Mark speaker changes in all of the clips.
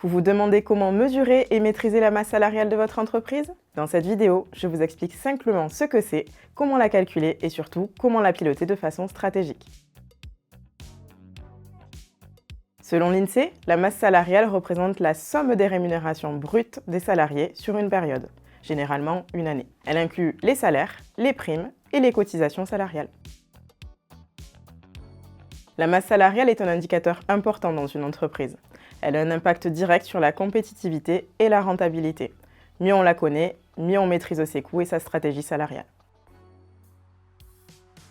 Speaker 1: Vous vous demandez comment mesurer et maîtriser la masse salariale de votre entreprise? Dans cette vidéo, je vous explique simplement ce que c'est, comment la calculer et surtout comment la piloter de façon stratégique. Selon l'INSEE, la masse salariale représente la somme des rémunérations brutes des salariés sur une période, généralement une année. Elle inclut les salaires, les primes et les cotisations salariales. La masse salariale est un indicateur important dans une entreprise. Elle a un impact direct sur la compétitivité et la rentabilité. Mieux on la connaît, mieux on maîtrise ses coûts et sa stratégie salariale.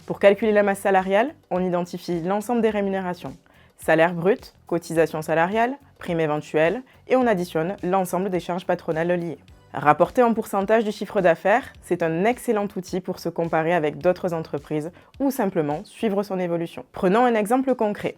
Speaker 1: Pour calculer la masse salariale, on identifie l'ensemble des rémunérations. Salaire brut, cotisation salariale, prime éventuelle, et on additionne l'ensemble des charges patronales liées. Rapporter en pourcentage du chiffre d'affaires, c'est un excellent outil pour se comparer avec d'autres entreprises ou simplement suivre son évolution. Prenons un exemple concret.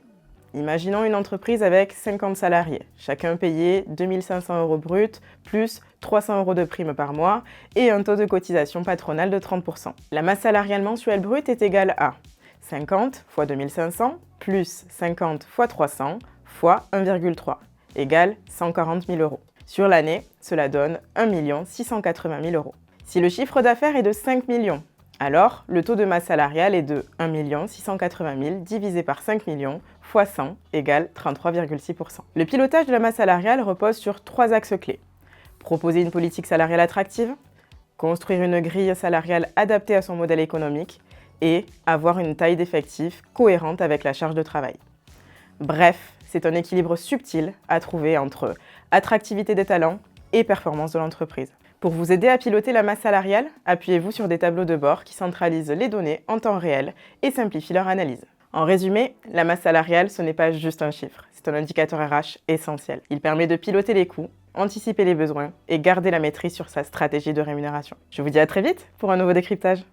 Speaker 1: Imaginons une entreprise avec 50 salariés, chacun payé 2 500 € bruts plus 300 € de prime par mois et un taux de cotisation patronale de 30%. La masse salariale mensuelle brute est égale à 50 fois 2500 plus 50 fois 300 fois 1,3 égale 140 000 €. Sur l'année, cela donne 1 680 000 €. Si le chiffre d'affaires est de 5 millions, alors le taux de masse salariale est de 1 680 000 divisé par 5 millions fois 100 égale 33,6%. Le pilotage de la masse salariale repose sur 3 axes clés. Proposer une politique salariale attractive, construire une grille salariale adaptée à son modèle économique et avoir une taille d'effectif cohérente avec la charge de travail. Bref, c'est un équilibre subtil à trouver entre attractivité des talents et performance de l'entreprise. Pour vous aider à piloter la masse salariale, appuyez-vous sur des tableaux de bord qui centralisent les données en temps réel et simplifient leur analyse. En résumé, la masse salariale, ce n'est pas juste un chiffre, c'est un indicateur RH essentiel. Il permet de piloter les coûts, anticiper les besoins et garder la maîtrise sur sa stratégie de rémunération. Je vous dis à très vite pour un nouveau décryptage.